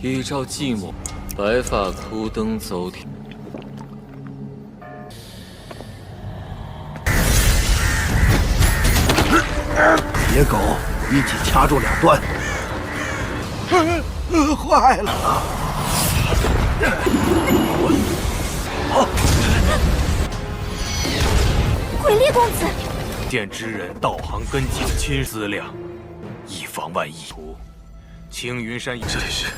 依照寂寞，白发枯灯走铁。野狗一起掐住两端。坏了！鬼烈公子，见知人道行根基的亲思量，以防万一。图，青云山这里是。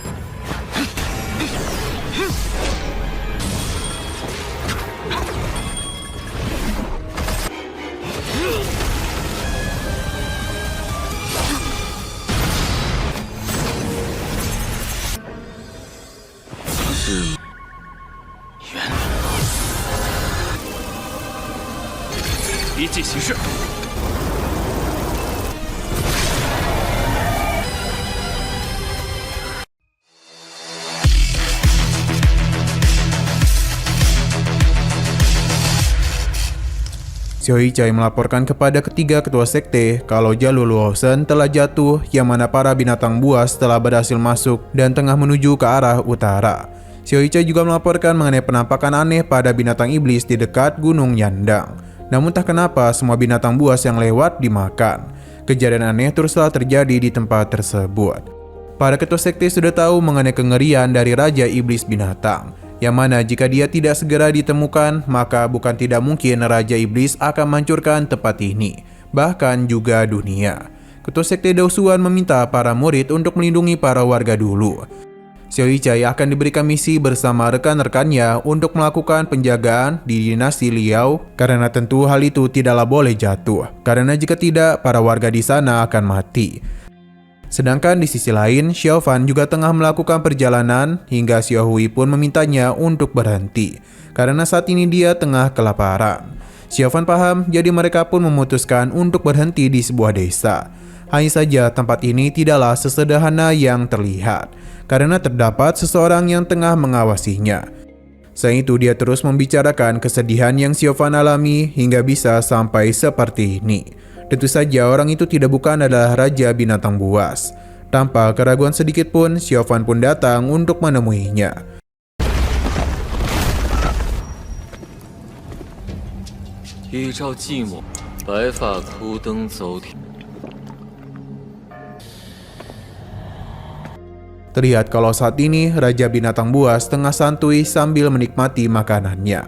是原来一计行事。Xiaoyichai melaporkan kepada ketiga ketua sekte kalau jalur Luosen telah jatuh, yang mana para binatang buas telah berhasil masuk dan tengah menuju ke arah utara. Xiaoyichai juga melaporkan mengenai penampakan aneh pada binatang iblis di dekat Gunung Yandang. Namun tak kenapa semua binatang buas yang lewat dimakan. Kejadian aneh teruslah terjadi di tempat tersebut. Para ketua sekte sudah tahu mengenai kengerian dari Raja Iblis Binatang, yang mana jika dia tidak segera ditemukan, maka bukan tidak mungkin Raja Iblis akan menghancurkan tempat ini, bahkan juga dunia. Ketua sekte Daosuan meminta para murid untuk melindungi para warga dulu. Xiaoyichai akan diberikan misi bersama rekan-rekannya untuk melakukan penjagaan di dinasti Liao, karena tentu hal itu tidaklah boleh jatuh, karena jika tidak, para warga di sana akan mati. Sedangkan di sisi lain, Xiaofan juga tengah melakukan perjalanan hingga Xiaohui pun memintanya untuk berhenti, karena saat ini dia tengah kelaparan. Xiaofan paham, jadi mereka pun memutuskan untuk berhenti di sebuah desa. Hanya saja tempat ini tidaklah sesederhana yang terlihat, karena terdapat seseorang yang tengah mengawasinya. Selain itu, dia terus membicarakan kesedihan yang Xiaofan alami hingga bisa sampai seperti ini. Tentu saja orang itu tidak bukan adalah Raja Binatang Buas. Tanpa keraguan sedikit pun, Xiaofan pun datang untuk menemuinya.依照寂寞，白发枯灯走铁。 Terlihat kalau saat ini Raja Binatang Buas tengah santuy sambil menikmati makanannya.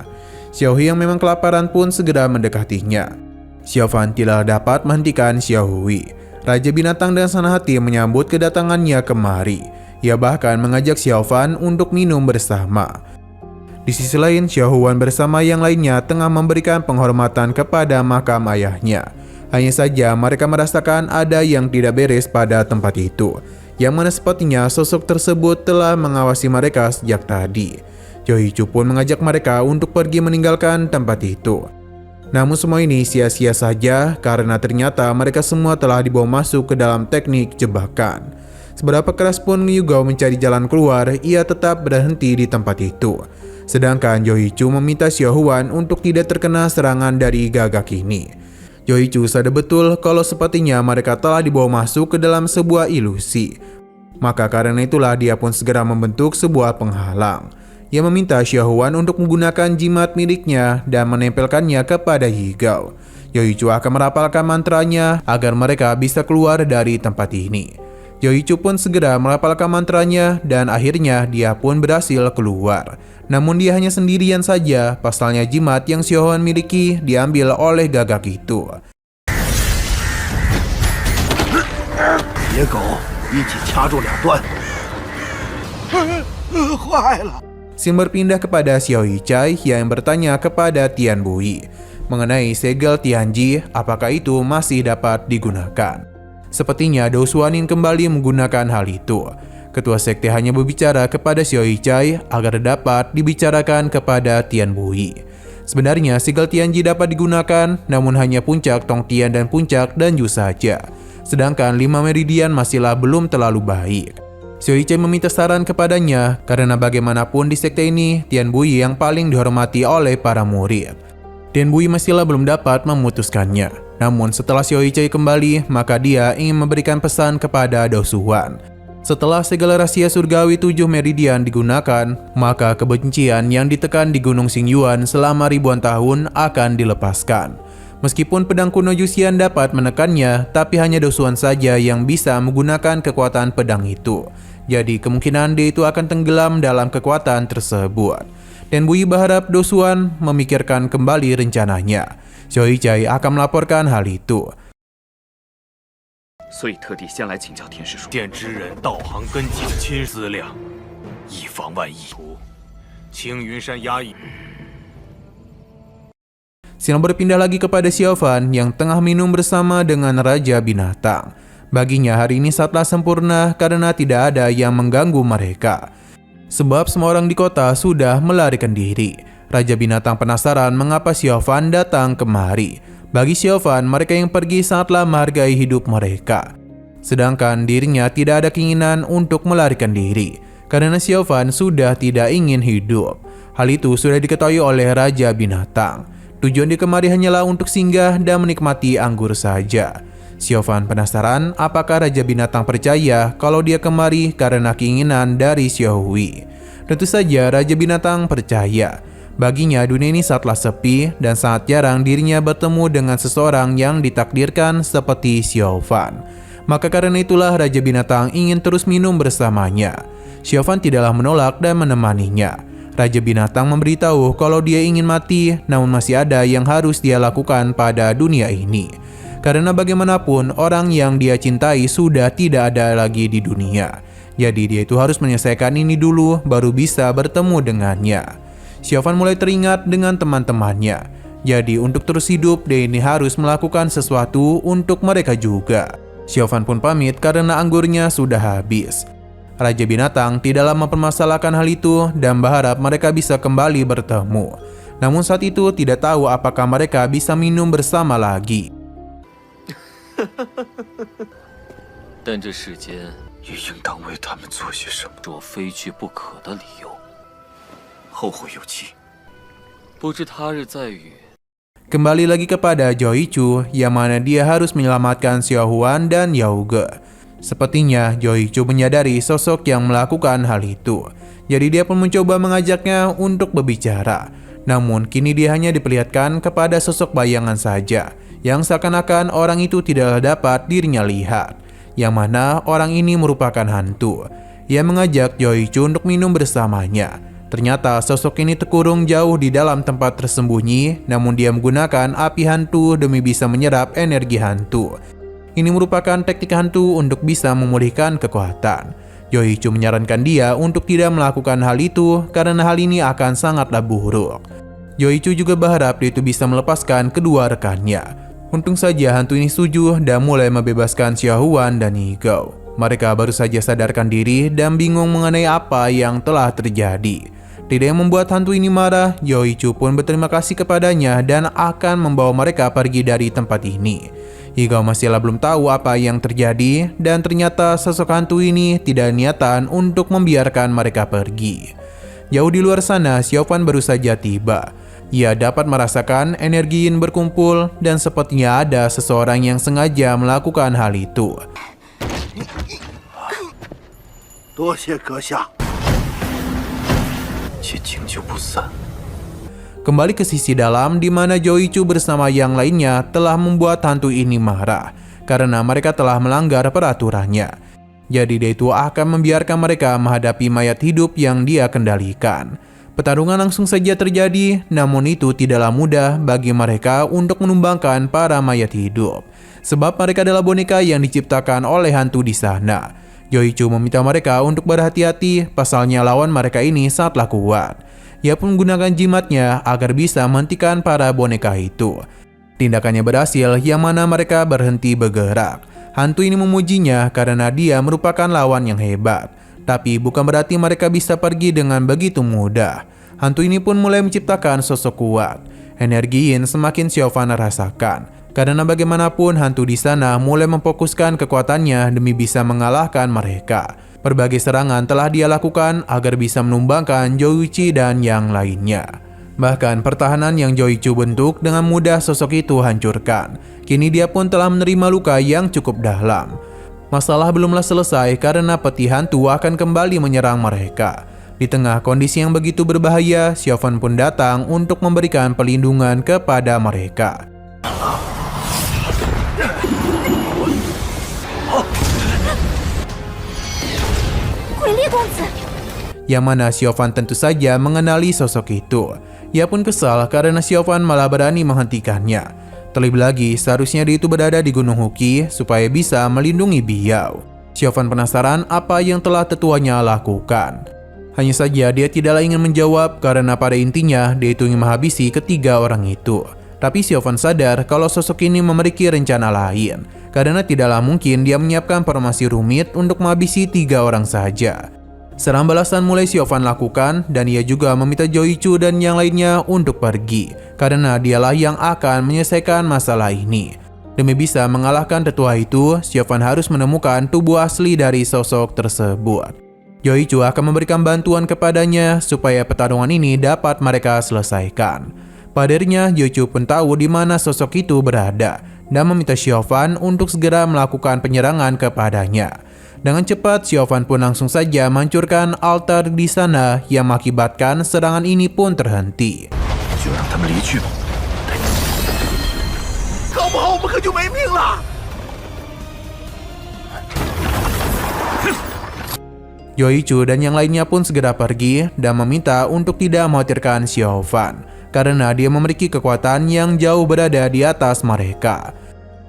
Xiaohui yang memang kelaparan pun segera mendekatinya. Xiaofan tidak dapat menghentikan Xiaohui. Raja Binatang dengan senang hati menyambut kedatangannya kemari. Ia bahkan mengajak Xiaofan untuk minum bersama. Di sisi lain, Xiaohuan bersama yang lainnya tengah memberikan penghormatan kepada makam ayahnya. Hanya saja mereka merasakan ada yang tidak beres pada tempat itu, yang mana sepertinya sosok tersebut telah mengawasi mereka sejak tadi. Yoichu pun mengajak mereka untuk pergi meninggalkan tempat itu. Namun semua ini sia-sia saja, karena ternyata mereka semua telah dibawa masuk ke dalam teknik jebakan. Seberapa keras pun Yugao mencari jalan keluar, ia tetap berhenti di tempat itu. Sedangkan Yoichu meminta Xiaohuan untuk tidak terkena serangan dari gagak ini. Yoichu sadar betul kalau sepertinya mereka telah dibawa masuk ke dalam sebuah ilusi. Maka karena itulah dia pun segera membentuk sebuah penghalang. Ia meminta Xiaohuan untuk menggunakan jimat miliknya dan menempelkannya kepada Yigao. Yoichu akan merapalkan mantranya agar mereka bisa keluar dari tempat ini. Yoichu pun segera merapalkan mantranya dan akhirnya dia pun berhasil keluar. Namun dia hanya sendirian saja, pasalnya jimat yang Xiaohuan miliki diambil oleh gagak itu. 野狗一起掐住两端。坏了！ Scene berpindah kepada Xiaoyichai yang bertanya kepada Tian Bui mengenai segel Tianji, apakah itu masih dapat digunakan. Sepertinya Daosuan ingin kembali menggunakan hal itu. Ketua sekte hanya berbicara kepada Xiaoyichai agar dapat dibicarakan kepada Tian Bui. Sebenarnya segel Tianji dapat digunakan, namun hanya puncak Tongtian dan puncak Danju saja. Sedangkan 5 meridian masihlah belum terlalu baik. Xiaoyichai meminta saran kepadanya, karena bagaimanapun di sekte ini, Tian Bui yang paling dihormati oleh para murid. Tian Bui masihlah belum dapat memutuskannya. Namun setelah Xiaoyichai kembali, maka dia ingin memberikan pesan kepada Daosuan. Setelah segala rahasia surgawi 7 meridian digunakan, maka kebencian yang ditekan di Gunung Xingyuan selama ribuan tahun akan dilepaskan. Meskipun pedang kuno Yuxian dapat menekannya, tapi hanya Dosuan saja yang bisa menggunakan kekuatan pedang itu. Jadi kemungkinan dia itu akan tenggelam dalam kekuatan tersebut. Dan Buyi berharap Dosuan memikirkan kembali rencananya. Zhou Yichai akan melaporkan hal itu. 所以特地先来请教天师叔。见知人道行根基的亲资料，以防万一。青云山压抑。 Silang berpindah lagi kepada Xiaofan yang tengah minum bersama dengan Raja Binatang. Baginya hari ini sangatlah sempurna karena tidak ada yang mengganggu mereka. Sebab semua orang di kota sudah melarikan diri. Raja Binatang penasaran mengapa Xiaofan datang kemari. Bagi Xiaofan, mereka yang pergi sangatlah menghargai hidup mereka. Sedangkan dirinya tidak ada keinginan untuk melarikan diri. Karena Xiaofan sudah tidak ingin hidup. Hal itu sudah diketahui oleh Raja Binatang. Tujuan dia kemari hanyalah untuk singgah dan menikmati anggur saja. Xiaofan penasaran apakah Raja Binatang percaya kalau dia kemari karena keinginan dari Xiaohui. Tentu saja Raja Binatang percaya. Baginya dunia ini sangatlah sepi dan sangat jarang dirinya bertemu dengan seseorang yang ditakdirkan seperti Xiaofan. Maka karena itulah Raja Binatang ingin terus minum bersamanya. Xiaofan tidaklah menolak dan menemaninya. Raja Binatang memberitahu kalau dia ingin mati, namun masih ada yang harus dia lakukan pada dunia ini. Karena bagaimanapun orang yang dia cintai sudah tidak ada lagi di dunia. Jadi dia itu harus menyelesaikan ini dulu baru bisa bertemu dengannya. Xiaofan mulai teringat dengan teman-temannya. Jadi untuk terus hidup dia ini harus melakukan sesuatu untuk mereka juga. Xiaofan pun pamit karena anggurnya sudah habis. Raja Binatang tidaklah mempermasalahkan hal itu dan berharap mereka bisa kembali bertemu. Namun saat itu tidak tahu apakah mereka bisa minum bersama lagi. 但这世间也应当为他们做些什么。若非去不可的理由， 后会有期。 不知他日再遇。 Kembali lagi kepada Zhou Yichu yang mana dia harus menyelamatkan Xiao Huan dan Yao Ge. Sepertinya Zhou Yichu menyadari sosok yang melakukan hal itu. Jadi dia pun mencoba mengajaknya untuk berbicara. Namun kini dia hanya diperlihatkan kepada sosok bayangan saja, yang seakan-akan orang itu tidak dapat dirinya lihat. Yang mana orang ini merupakan hantu. Ia mengajak Zhou Yichu untuk minum bersamanya. Ternyata sosok ini terkurung jauh di dalam tempat tersembunyi, namun dia menggunakan api hantu demi bisa menyerap energi hantu. Ini merupakan teknik hantu untuk bisa memulihkan kekuatan. Zhou Yichu menyarankan dia untuk tidak melakukan hal itu karena hal ini akan sangatlah buruk. Zhou Yichu juga berharap dia itu bisa melepaskan kedua rekannya. Untung saja hantu ini setuju dan mulai membebaskan Xiao Huan dan Yigao. Mereka baru saja sadarkan diri dan bingung mengenai apa yang telah terjadi. Tidak yang membuat hantu ini marah, Zhou Yichu pun berterima kasih kepadanya dan akan membawa mereka pergi dari tempat ini. Yigao masihlah belum tahu apa yang terjadi dan ternyata sosok hantu ini tidak niatan untuk membiarkan mereka pergi. Jauh di luar sana, Xiaofan baru saja tiba. Ia dapat merasakan energi yin berkumpul dan sepertinya ada seseorang yang sengaja melakukan hal itu. 多谢阁下。 且经久不散。 Kembali ke sisi dalam di mana Zhou Yichu bersama yang lainnya telah membuat hantu ini marah karena mereka telah melanggar peraturannya. Jadi dia itu akan membiarkan mereka menghadapi mayat hidup yang dia kendalikan. Pertarungan langsung saja terjadi, namun itu tidaklah mudah bagi mereka untuk menumbangkan para mayat hidup. Sebab mereka adalah boneka yang diciptakan oleh hantu di sana. Zhou Yichu meminta mereka untuk berhati-hati, pasalnya lawan mereka ini sangatlah kuat. Ia pun menggunakan jimatnya agar bisa menghentikan para boneka itu. Tindakannya berhasil yang mana mereka berhenti bergerak. Hantu ini memujinya karena dia merupakan lawan yang hebat. Tapi bukan berarti mereka bisa pergi dengan begitu mudah. Hantu ini pun mulai menciptakan sosok kuat. Energi yin semakin Xiaofan rasakan. Karena bagaimanapun hantu di sana mulai memfokuskan kekuatannya demi bisa mengalahkan mereka. Berbagai serangan telah dia lakukan agar bisa menumbangkan Zhou Yichu dan yang lainnya. Bahkan pertahanan yang Zhou Yichu bentuk dengan mudah sosok itu hancurkan. Kini dia pun telah menerima luka yang cukup dalam. Masalah belumlah selesai karena peti hantu akan kembali menyerang mereka. Di tengah kondisi yang begitu berbahaya, Xiaofan pun datang untuk memberikan perlindungan kepada mereka. Yang mana Xiaofan tentu saja mengenali sosok itu. Ia pun kesal karena Xiaofan malah berani menghentikannya. Terlebih lagi, seharusnya dia itu berada di Gunung Huqi supaya bisa melindungi Biao. Xiaofan penasaran apa yang telah tetuanya lakukan. Hanya saja dia tidaklah ingin menjawab karena pada intinya dia itu ingin menghabisi ketiga orang itu. Tapi Xiaofan sadar kalau sosok ini memiliki rencana lain, karena tidaklah mungkin dia menyiapkan formasi rumit untuk menghabisi 3 orang saja. Serangan balasan mulai Xiaofan lakukan dan ia juga meminta Yoichu dan yang lainnya untuk pergi, karena dialah yang akan menyelesaikan masalah ini. Demi bisa mengalahkan tetua itu, Xiaofan harus menemukan tubuh asli dari sosok tersebut. Yoichu akan memberikan bantuan kepadanya supaya pertarungan ini dapat mereka selesaikan. Padarnya, Yoichu pun tahu di mana sosok itu berada dan meminta Xiaofan untuk segera melakukan penyerangan kepadanya. Dengan cepat, Xiaofan pun langsung saja menghancurkan altar di sana yang mengakibatkan serangan ini pun terhenti. Yoichu dan yang lainnya pun segera pergi dan meminta untuk tidak mengkhawatirkan Xiaofan, karena dia memiliki kekuatan yang jauh berada di atas mereka.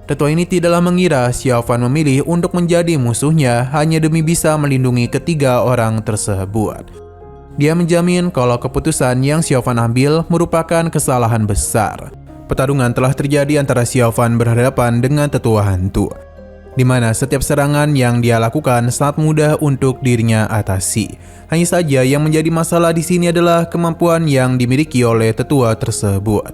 Tetua ini tidaklah mengira Xiaofan memilih untuk menjadi musuhnya hanya demi bisa melindungi ketiga orang tersebut. Dia menjamin kalau keputusan yang Xiaofan ambil merupakan kesalahan besar. Pertarungan telah terjadi antara Xiaofan berhadapan dengan tetua hantu, di mana setiap serangan yang dia lakukan sangat mudah untuk dirinya atasi. Hanya saja yang menjadi masalah di sini adalah kemampuan yang dimiliki oleh tetua tersebut,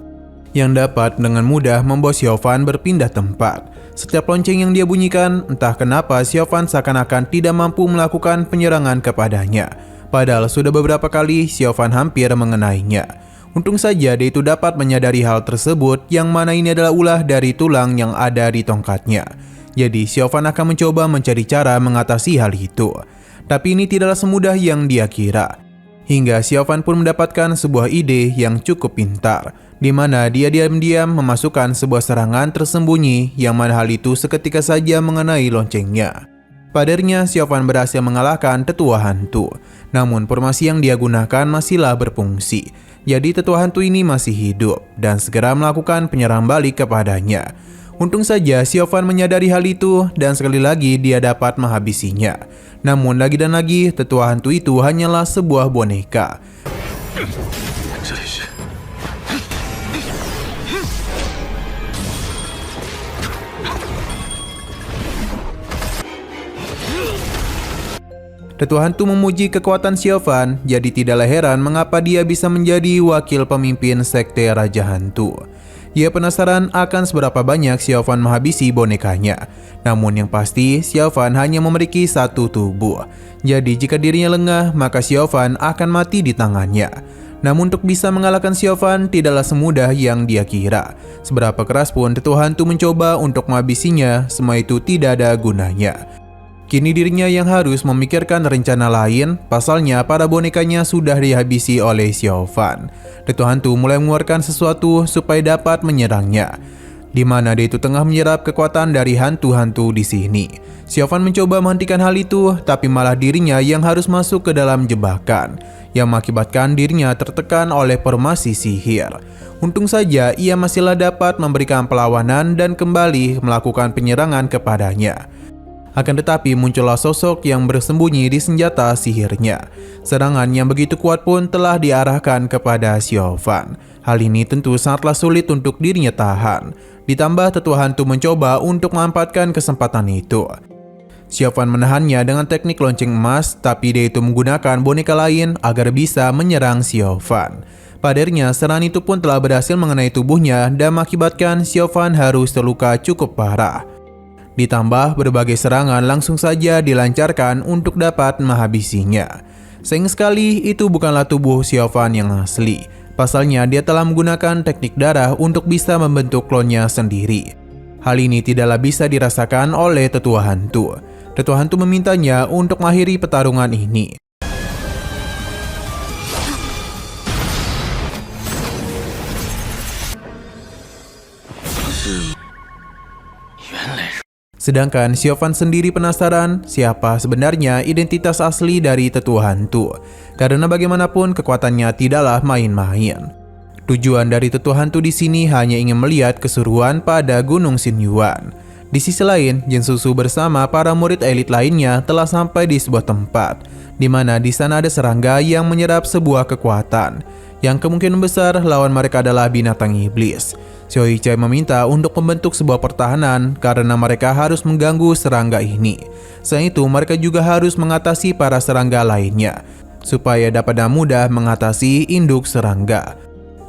yang dapat dengan mudah membawa Xiaofan berpindah tempat. Setiap lonceng yang dia bunyikan, entah kenapa Xiaofan seakan-akan tidak mampu melakukan penyerangan kepadanya. Padahal sudah beberapa kali Xiaofan hampir mengenainya. Untung saja dia itu dapat menyadari hal tersebut, yang mana ini adalah ulah dari tulang yang ada di tongkatnya. Jadi Xiaofan akan mencoba mencari cara mengatasi hal itu. Tapi ini tidaklah semudah yang dia kira. Hingga Xiaofan pun mendapatkan sebuah ide yang cukup pintar, di mana dia diam-diam memasukkan sebuah serangan tersembunyi, yang mana hal itu seketika saja mengenai loncengnya. Padarnya, Xiaofan berhasil mengalahkan tetua hantu. Namun formasi yang dia gunakan masihlah berfungsi. Jadi tetua hantu ini masih hidup dan segera melakukan penyerang balik kepadanya. Untung saja Xiaofan menyadari hal itu dan sekali lagi dia dapat menghabisinya. Namun lagi dan lagi tetua hantu itu hanyalah sebuah boneka. Tetua hantu memuji kekuatan Xiaofan, jadi tidaklah heran mengapa dia bisa menjadi wakil pemimpin sekte Raja Hantu. Ia penasaran akan seberapa banyak Xiaofan menghabisi bonekanya. Namun yang pasti, Xiaofan hanya memiliki satu tubuh. Jadi jika dirinya lengah, maka Xiaofan akan mati di tangannya. Namun untuk bisa mengalahkan Xiaofan tidaklah semudah yang dia kira. Seberapa keras pun tetua hantu mencoba untuk menghabisinya, semua itu tidak ada gunanya. Kini dirinya yang harus memikirkan rencana lain, pasalnya para bonekanya sudah dihabisi oleh Xiaofan. Tetua hantu mulai mengeluarkan sesuatu supaya dapat menyerangnya, di mana dia itu tengah menyerap kekuatan dari hantu-hantu di sini. Xiaofan mencoba menghentikan hal itu, tapi malah dirinya yang harus masuk ke dalam jebakan, yang mengakibatkan dirinya tertekan oleh formasi sihir. Untung saja ia masihlah dapat memberikan perlawanan dan kembali melakukan penyerangan kepadanya. Akan tetapi muncullah sosok yang bersembunyi di senjata sihirnya. Serangan yang begitu kuat pun telah diarahkan kepada Xiaofan. Hal ini tentu sangatlah sulit untuk dirinya tahan. Ditambah tetua hantu mencoba untuk memanfaatkan kesempatan itu. Xiaofan menahannya dengan teknik lonceng emas, tapi dia itu menggunakan boneka lain agar bisa menyerang Xiaofan. Padarnya, serangan itu pun telah berhasil mengenai tubuhnya dan mengakibatkan Xiaofan harus terluka cukup parah. Ditambah berbagai serangan langsung saja dilancarkan untuk dapat menghabisinya. Sayang sekali itu bukanlah tubuh Xiaofan yang asli. Pasalnya dia telah menggunakan teknik darah untuk bisa membentuk klonnya sendiri. Hal ini tidaklah bisa dirasakan oleh tetua hantu. Tetua Hantu memintanya untuk mengakhiri pertarungan ini. Sedangkan Xiaofan sendiri penasaran siapa sebenarnya identitas asli dari Tetua Hantu, karena bagaimanapun kekuatannya tidaklah main-main. Tujuan dari Tetua Hantu di sini hanya ingin melihat keseruan pada Gunung Xinyuan. Di sisi lain, Jin Susu bersama para murid elit lainnya telah sampai di sebuah tempat, di mana di sana ada serangga yang menyerap sebuah kekuatan, yang kemungkinan besar lawan mereka adalah binatang iblis. Xiao Yichai meminta untuk membentuk sebuah pertahanan karena mereka harus mengganggu serangga ini. Selain itu, mereka juga harus mengatasi para serangga lainnya, supaya dapat dengan mudah mengatasi induk serangga.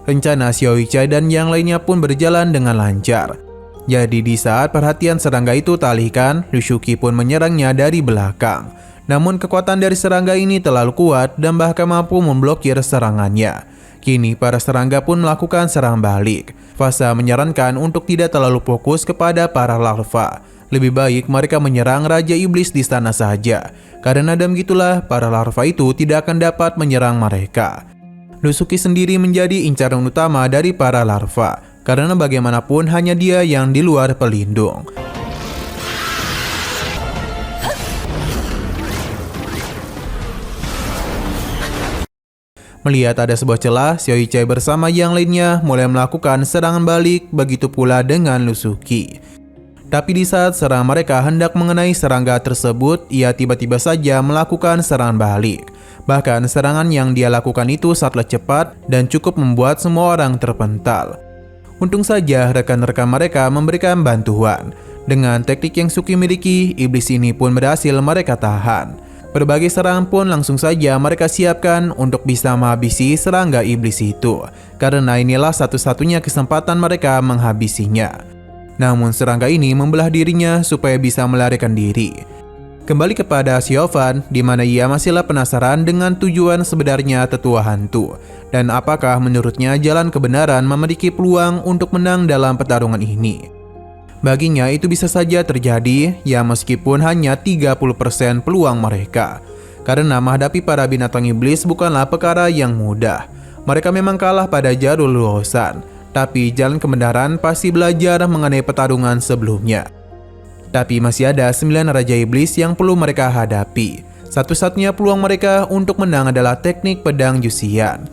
Rencana Xiao Yichai dan yang lainnya pun berjalan dengan lancar. Jadi di saat perhatian serangga itu teralihkan, Lu Shuqi pun menyerangnya dari belakang. Namun kekuatan dari serangga ini terlalu kuat dan bahkan mampu memblokir serangannya. Kini para serangga pun melakukan serang balik. Fasa menyarankan untuk tidak terlalu fokus kepada para larva. Lebih baik mereka menyerang Raja Iblis di sana saja. Karena dengan gitulah para larva itu tidak akan dapat menyerang mereka. Lu Shuqi sendiri menjadi incaran utama dari para larva. Karena bagaimanapun hanya dia yang di luar pelindung. Melihat ada sebuah celah, Xiao Yichai bersama yang lainnya mulai melakukan serangan balik, begitu pula dengan Lu Shuqi. Tapi di saat serang mereka hendak mengenai serangga tersebut, ia tiba-tiba saja melakukan serangan balik. Bahkan serangan yang dia lakukan itu sangatlah cepat dan cukup membuat semua orang terpental. Untung saja rekan-rekan mereka memberikan bantuan. Dengan teknik yang Shuqi miliki, iblis ini pun berhasil mereka tahan. Berbagai serangan pun langsung saja mereka siapkan untuk bisa menghabisi serangga iblis itu, karena inilah satu-satunya kesempatan mereka menghabisinya. Namun serangga ini membelah dirinya supaya bisa melarikan diri. Kembali kepada Xiaofan, di mana ia masihlah penasaran dengan tujuan sebenarnya Tetua Hantu, dan apakah menurutnya jalan kebenaran memiliki peluang untuk menang dalam pertarungan ini. Baginya itu bisa saja terjadi, ya meskipun hanya 30% peluang mereka. Karena menghadapi para binatang iblis bukanlah perkara yang mudah. Mereka memang kalah pada jalur lulusan, tapi jalan kebenaran pasti belajar mengenai pertarungan sebelumnya. Tapi masih ada 9 Raja Iblis yang perlu mereka hadapi. Satu-satunya peluang mereka untuk menang adalah teknik pedang Juxian.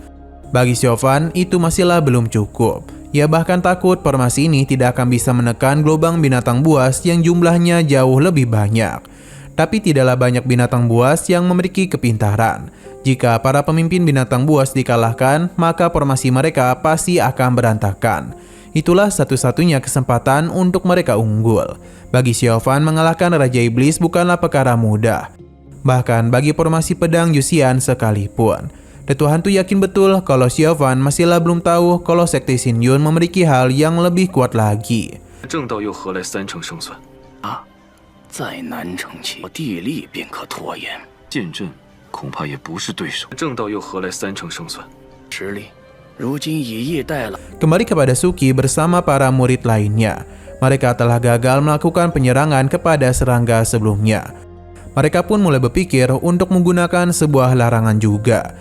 Bagi Xiaofan, itu masihlah belum cukup. Ia bahkan takut formasi ini tidak akan bisa menekan gelombang binatang buas yang jumlahnya jauh lebih banyak. Tapi tidaklah banyak binatang buas yang memiliki kepintaran. Jika para pemimpin binatang buas dikalahkan, maka formasi mereka pasti akan berantakan. Itulah satu-satunya kesempatan untuk mereka unggul. Bagi Xiaofan, mengalahkan Raja Iblis bukanlah perkara mudah. Bahkan bagi formasi pedang Juxian sekalipun. Tetua Hantu yakin betul kalau Xiaofan masihlah belum tahu kalau Sekte Xinyun memiliki hal yang lebih kuat lagi. 正道又何来3成胜算？再难成其地利便可拖延，剑阵恐怕也不是对手。正道又何来3成胜算？实力如今以逸待劳。 Kembali kepada Shuqi bersama para murid lainnya. Mereka telah gagal melakukan penyerangan kepada serangga sebelumnya. Mereka pun mulai berpikir untuk menggunakan sebuah larangan juga.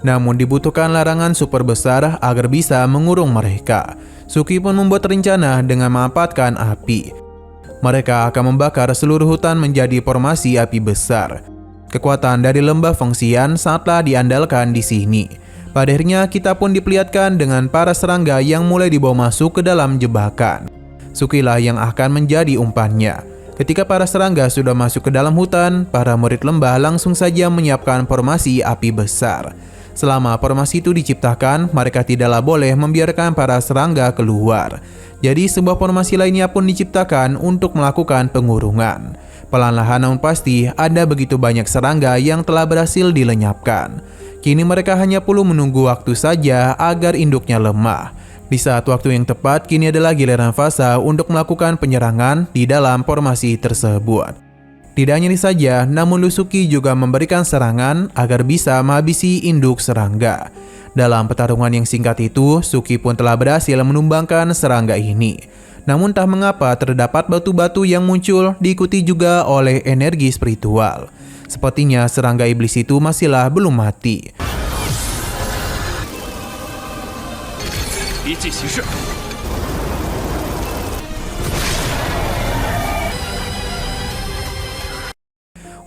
Namun dibutuhkan larangan super besar agar bisa mengurung mereka. Shuqi pun membuat rencana dengan memanfaatkan api. Mereka akan membakar seluruh hutan menjadi formasi api besar. Kekuatan dari lembah Fengxian sangatlah diandalkan di sini. Pada akhirnya kita pun diperlihatkan dengan para serangga yang mulai dibawa masuk ke dalam jebakan. Shuqi lah yang akan menjadi umpannya. Ketika para serangga sudah masuk ke dalam hutan, para murid lembah langsung saja menyiapkan formasi api besar. Selama formasi itu diciptakan, mereka tidaklah boleh membiarkan para serangga keluar. Jadi sebuah formasi lainnya pun diciptakan untuk melakukan pengurungan. Perlahan namun pasti ada begitu banyak serangga yang telah berhasil dilenyapkan. Kini mereka hanya perlu menunggu waktu saja agar induknya lemah. Di saat waktu yang tepat, kini adalah giliran Fasa untuk melakukan penyerangan di dalam formasi tersebut. Tidak hanya ini saja, namun Lu Shuqi juga memberikan serangan agar bisa menghabisi induk serangga. Dalam pertarungan yang singkat itu, Shuqi pun telah berhasil menumbangkan serangga ini. Namun entah mengapa terdapat batu-batu yang muncul diikuti juga oleh energi spiritual. Sepertinya serangga iblis itu masihlah belum mati.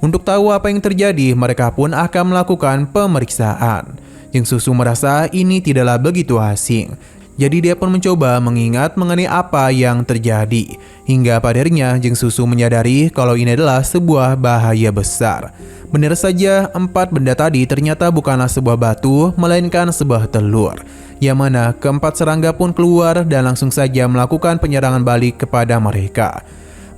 Untuk tahu apa yang terjadi, mereka pun akan melakukan pemeriksaan. Jeng Susu merasa ini tidaklah begitu asing. Jadi dia pun mencoba mengingat mengenai apa yang terjadi. Hingga pada akhirnya Jeng Susu menyadari kalau ini adalah sebuah bahaya besar. Benar saja, 4 benda tadi ternyata bukanlah sebuah batu, melainkan sebuah telur. Yang mana keempat serangga pun keluar dan langsung saja melakukan penyerangan balik kepada mereka.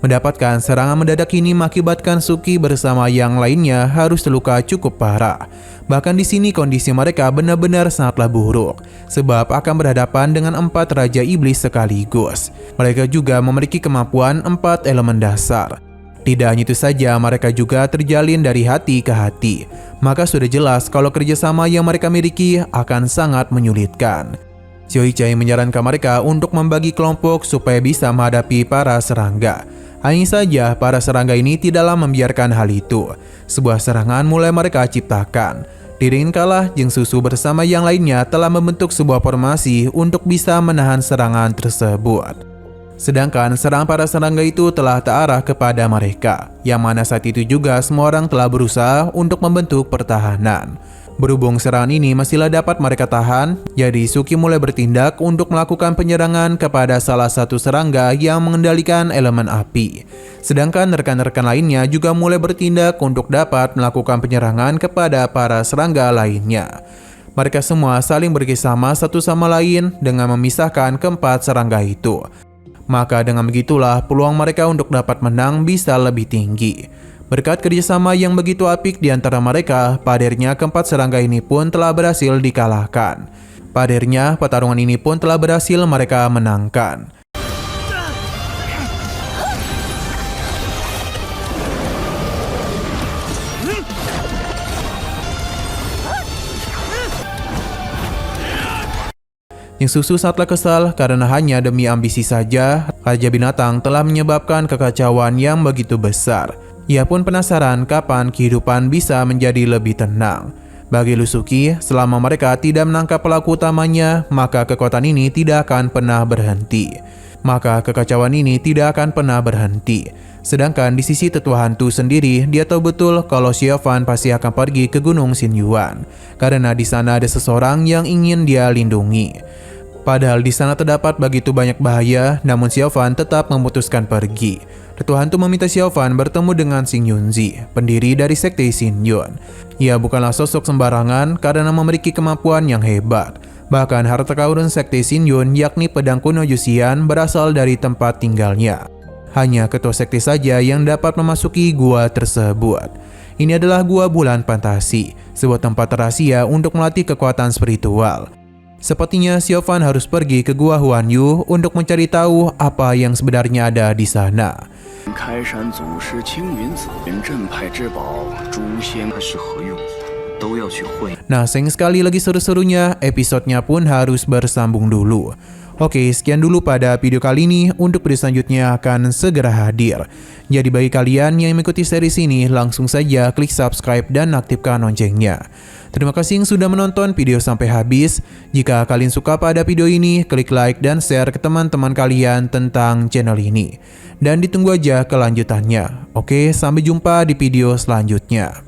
Mendapatkan serangan mendadak ini mengakibatkan Suki bersama yang lainnya harus terluka cukup parah. Bahkan di sini kondisi mereka benar-benar sangatlah buruk, sebab akan berhadapan dengan 4 raja iblis sekaligus. Mereka juga memiliki kemampuan 4 elemen dasar. Tidak hanya itu saja, mereka juga terjalin dari hati ke hati. Maka sudah jelas kalau kerjasama yang mereka miliki akan sangat menyulitkan. Xiaohichai menyarankan mereka untuk membagi kelompok supaya bisa menghadapi para serangga. Hanya saja para serangga ini tidaklah membiarkan hal itu. Sebuah serangan mulai mereka ciptakan. Diringin kalah, Jeng Susu bersama yang lainnya telah membentuk sebuah formasi untuk bisa menahan serangan tersebut. Sedangkan serangan para serangga itu telah terarah kepada mereka, yang mana saat itu juga semua orang telah berusaha untuk membentuk pertahanan. Berhubung serangan ini masihlah dapat mereka tahan, jadi Suki mulai bertindak untuk melakukan penyerangan kepada salah satu serangga yang mengendalikan elemen api. Sedangkan rekan-rekan lainnya juga mulai bertindak untuk dapat melakukan penyerangan kepada para serangga lainnya. Mereka semua saling bekerjasama satu sama lain dengan memisahkan keempat serangga itu. Maka dengan begitulah peluang mereka untuk dapat menang bisa lebih tinggi. Berkat kerjasama yang begitu apik di antara mereka, pada akhirnya keempat serangga ini pun telah berhasil dikalahkan. Pada akhirnya pertarungan ini pun telah berhasil mereka menangkan. Jeng Susu sangatlah kesal karena hanya demi ambisi saja, Raja Binatang telah menyebabkan kekacauan yang begitu besar. Ia pun penasaran kapan kehidupan bisa menjadi lebih tenang. Bagi Lusuki, selama mereka tidak menangkap pelaku utamanya, maka kekuatan ini tidak akan pernah berhenti. Maka kekacauan ini tidak akan pernah berhenti. Sedangkan di sisi tetua hantu sendiri, dia tahu betul kalau Xiaofan pasti akan pergi ke Gunung Xinyuan, karena di sana ada seseorang yang ingin dia lindungi. Padahal di sana terdapat begitu banyak bahaya, namun Xiaofan tetap memutuskan pergi. Tetua hantu meminta Xiaofan bertemu dengan Xing Yunzi, pendiri dari sekte Xinyuan. Ia bukanlah sosok sembarangan karena memiliki kemampuan yang hebat. Bahkan harta karun sekte Xinyuan yakni pedang kuno Yuxian berasal dari tempat tinggalnya. Hanya ketua sekte saja yang dapat memasuki gua tersebut. Ini adalah gua bulan fantasi, sebuah tempat rahasia untuk melatih kekuatan spiritual. Sepertinya Xiaofan harus pergi ke Gua Huanyu untuk mencari tahu apa yang sebenarnya ada di sana. Nah, sayang sekali lagi seru-serunya, episodenya pun harus bersambung dulu. Oke, sekian dulu pada video kali ini. Untuk video selanjutnya akan segera hadir. Jadi bagi kalian yang mengikuti series ini, langsung saja klik subscribe dan aktifkan loncengnya. Terima kasih yang sudah menonton video sampai habis. Jika kalian suka pada video ini, klik like dan share ke teman-teman kalian tentang channel ini. Dan ditunggu aja kelanjutannya. Oke, sampai jumpa di video selanjutnya.